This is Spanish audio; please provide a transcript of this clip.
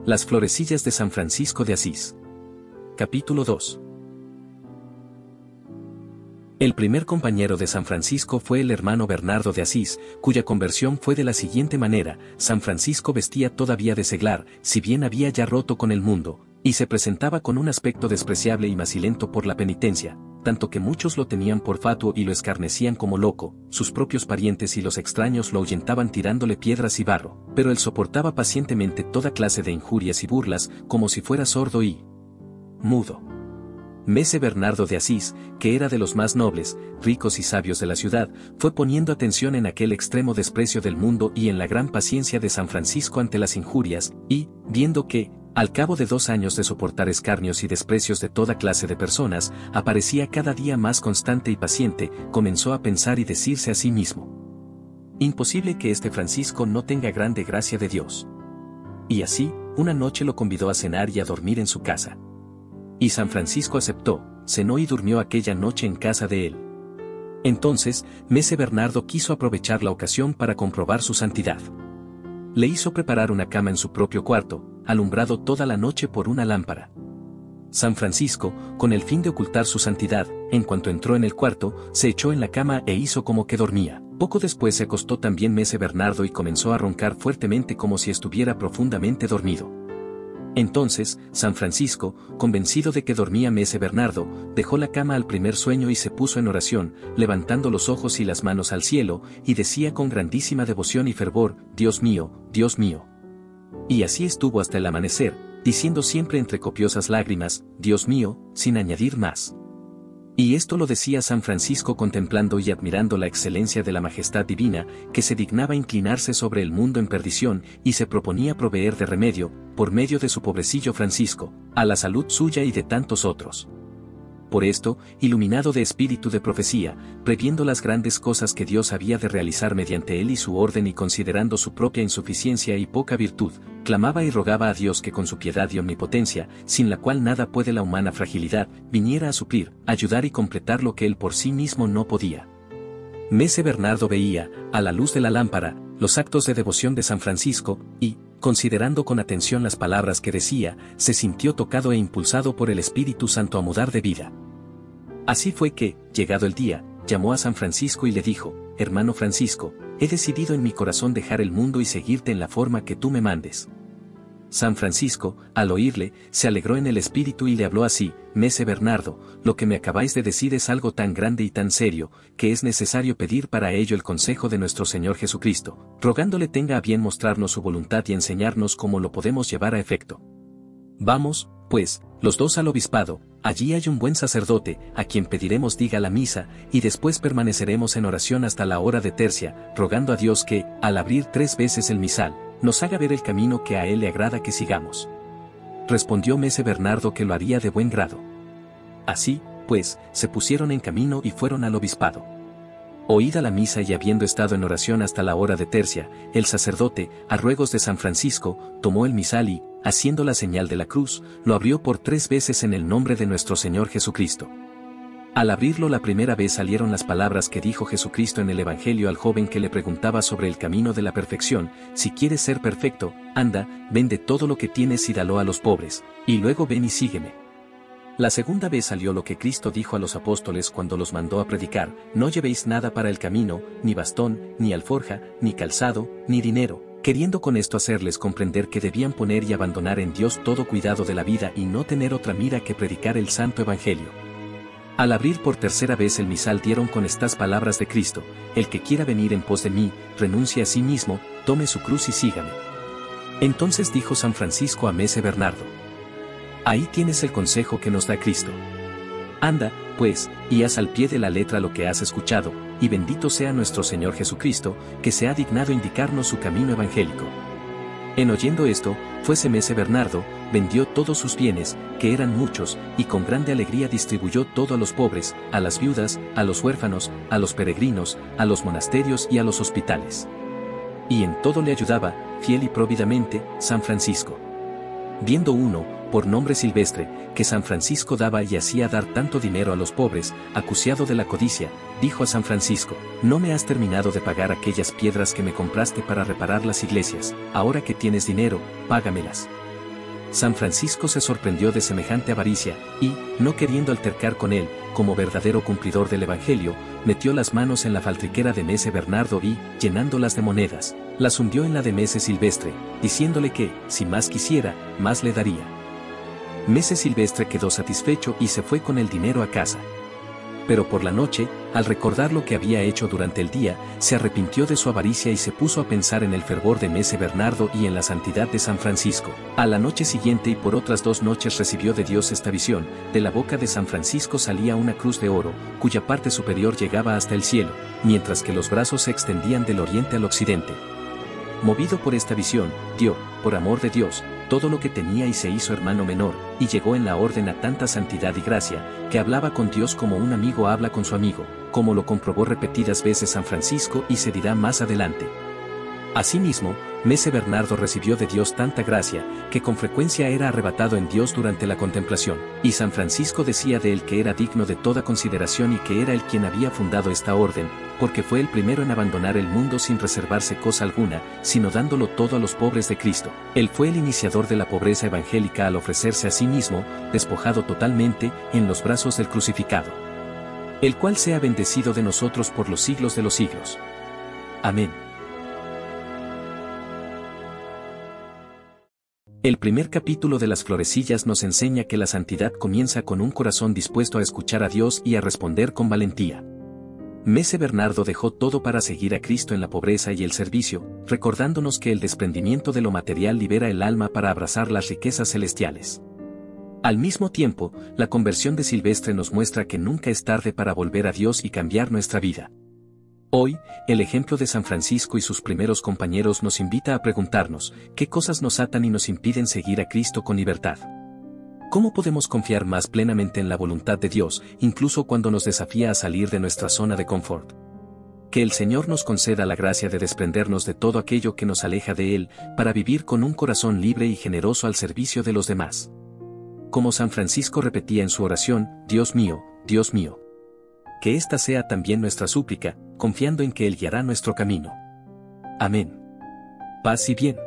Las florecillas de San Francisco de Asís. Capítulo 2. El primer compañero de San Francisco fue el hermano Bernardo de Asís, cuya conversión fue de la siguiente manera: San Francisco vestía todavía de seglar, si bien había ya roto con el mundo, y se presentaba con un aspecto despreciable y macilento por la penitencia, tanto que muchos lo tenían por fatuo y lo escarnecían como loco, sus propios parientes y los extraños lo ahuyentaban tirándole piedras y barro, pero él soportaba pacientemente toda clase de injurias y burlas, como si fuera sordo y mudo. Mese Bernardo de Asís, que era de los más nobles, ricos y sabios de la ciudad, fue poniendo atención en aquel extremo desprecio del mundo y en la gran paciencia de San Francisco ante las injurias, y, viendo que, al cabo de 2 años de soportar escarnios y desprecios de toda clase de personas, aparecía cada día más constante y paciente, comenzó a pensar y decirse a sí mismo: imposible que este Francisco no tenga grande gracia de Dios. Y así, una noche lo convidó a cenar y a dormir en su casa. Y San Francisco aceptó, cenó y durmió aquella noche en casa de él. Entonces, Mese Bernardo quiso aprovechar la ocasión para comprobar su santidad. Le hizo preparar una cama en su propio cuarto, alumbrado toda la noche por una lámpara. San Francisco, con el fin de ocultar su santidad, en cuanto entró en el cuarto, se echó en la cama e hizo como que dormía. Poco después se acostó también Mese Bernardo y comenzó a roncar fuertemente como si estuviera profundamente dormido. Entonces, San Francisco, convencido de que dormía Mese Bernardo, dejó la cama al primer sueño y se puso en oración, levantando los ojos y las manos al cielo, y decía con grandísima devoción y fervor: Dios mío, Dios mío. Y así estuvo hasta el amanecer, diciendo siempre entre copiosas lágrimas: Dios mío, sin añadir más. Y esto lo decía San Francisco contemplando y admirando la excelencia de la majestad divina, que se dignaba inclinarse sobre el mundo en perdición, y se proponía proveer de remedio, por medio de su pobrecillo Francisco, a la salud suya y de tantos otros. Por esto, iluminado de espíritu de profecía, previendo las grandes cosas que Dios había de realizar mediante él y su orden, y considerando su propia insuficiencia y poca virtud, clamaba y rogaba a Dios que con su piedad y omnipotencia, sin la cual nada puede la humana fragilidad, viniera a suplir, ayudar y completar lo que él por sí mismo no podía. Mese Bernardo veía, a la luz de la lámpara, los actos de devoción de San Francisco, y, considerando con atención las palabras que decía, se sintió tocado e impulsado por el Espíritu Santo a mudar de vida. Así fue que, llegado el día, llamó a San Francisco y le dijo: hermano Francisco, he decidido en mi corazón dejar el mundo y seguirte en la forma que tú me mandes. San Francisco, al oírle, se alegró en el espíritu y le habló así: Mese Bernardo, lo que me acabáis de decir es algo tan grande y tan serio, que es necesario pedir para ello el consejo de nuestro Señor Jesucristo, rogándole tenga a bien mostrarnos su voluntad y enseñarnos cómo lo podemos llevar a efecto. Vamos, pues, los dos al obispado. Allí hay un buen sacerdote, a quien pediremos diga la misa, y después permaneceremos en oración hasta la hora de tercia, rogando a Dios que, al abrir 3 veces el misal, nos haga ver el camino que a él le agrada que sigamos. Respondió Mese Bernardo que lo haría de buen grado. Así, pues, se pusieron en camino y fueron al obispado. Oída la misa y habiendo estado en oración hasta la hora de tercia, el sacerdote, a ruegos de San Francisco, tomó el misal y, haciendo la señal de la cruz, lo abrió por 3 veces en el nombre de nuestro Señor Jesucristo. Al abrirlo la primera vez salieron las palabras que dijo Jesucristo en el Evangelio al joven que le preguntaba sobre el camino de la perfección: si quieres ser perfecto, anda, vende todo lo que tienes y dalo a los pobres, y luego ven y sígueme. La segunda vez salió lo que Cristo dijo a los apóstoles cuando los mandó a predicar: no llevéis nada para el camino, ni bastón, ni alforja, ni calzado, ni dinero, queriendo con esto hacerles comprender que debían poner y abandonar en Dios todo cuidado de la vida y no tener otra mira que predicar el santo Evangelio. Al abrir por 3ª vez el misal dieron con estas palabras de Cristo: el que quiera venir en pos de mí, renuncie a sí mismo, tome su cruz y sígame. Entonces dijo San Francisco a Mese Bernardo: ahí tienes el consejo que nos da Cristo. Anda, pues, y haz al pie de la letra lo que has escuchado, y bendito sea nuestro Señor Jesucristo, que se ha dignado indicarnos su camino evangélico. En oyendo esto, fuese Mese Bernardo, vendió todos sus bienes, que eran muchos, y con grande alegría distribuyó todo a los pobres, a las viudas, a los huérfanos, a los peregrinos, a los monasterios y a los hospitales. Y en todo le ayudaba, fiel y próvidamente, San Francisco. Viendo uno, por nombre Silvestre, que San Francisco daba y hacía dar tanto dinero a los pobres, acuciado de la codicia, dijo a San Francisco: no me has terminado de pagar aquellas piedras que me compraste para reparar las iglesias, ahora que tienes dinero, págamelas. San Francisco se sorprendió de semejante avaricia, y, no queriendo altercar con él, como verdadero cumplidor del Evangelio, metió las manos en la faltriquera de Mese Bernardo y, llenándolas de monedas, las hundió en la de Mese Silvestre, diciéndole que, si más quisiera, más le daría. Mese Silvestre quedó satisfecho y se fue con el dinero a casa. Pero por la noche, al recordar lo que había hecho durante el día, se arrepintió de su avaricia y se puso a pensar en el fervor de Mese Bernardo y en la santidad de San Francisco. A la noche siguiente y por otras 2 noches recibió de Dios esta visión: de la boca de San Francisco salía una cruz de oro, cuya parte superior llegaba hasta el cielo, mientras que los brazos se extendían del oriente al occidente. Movido por esta visión, dio, por amor de Dios, todo lo que tenía y se hizo hermano menor, y llegó en la orden a tanta santidad y gracia, que hablaba con Dios como un amigo habla con su amigo, como lo comprobó repetidas veces San Francisco y se dirá más adelante. Asimismo, Mese Bernardo recibió de Dios tanta gracia, que con frecuencia era arrebatado en Dios durante la contemplación, y San Francisco decía de él que era digno de toda consideración y que era él quien había fundado esta orden, porque fue el primero en abandonar el mundo sin reservarse cosa alguna, sino dándolo todo a los pobres de Cristo. Él fue el iniciador de la pobreza evangélica al ofrecerse a sí mismo, despojado totalmente, en los brazos del crucificado. El cual sea bendecido de nosotros por los siglos de los siglos. Amén. El primer capítulo de las Florecillas nos enseña que la santidad comienza con un corazón dispuesto a escuchar a Dios y a responder con valentía. Mese Bernardo dejó todo para seguir a Cristo en la pobreza y el servicio, recordándonos que el desprendimiento de lo material libera el alma para abrazar las riquezas celestiales. Al mismo tiempo, la conversión de Silvestre nos muestra que nunca es tarde para volver a Dios y cambiar nuestra vida. Hoy, el ejemplo de San Francisco y sus primeros compañeros nos invita a preguntarnos, ¿qué cosas nos atan y nos impiden seguir a Cristo con libertad? ¿Cómo podemos confiar más plenamente en la voluntad de Dios, incluso cuando nos desafía a salir de nuestra zona de confort? Que el Señor nos conceda la gracia de desprendernos de todo aquello que nos aleja de Él, para vivir con un corazón libre y generoso al servicio de los demás. Como San Francisco repetía en su oración, Dios mío, que esta sea también nuestra súplica, confiando en que Él guiará nuestro camino. Amén. Paz y bien.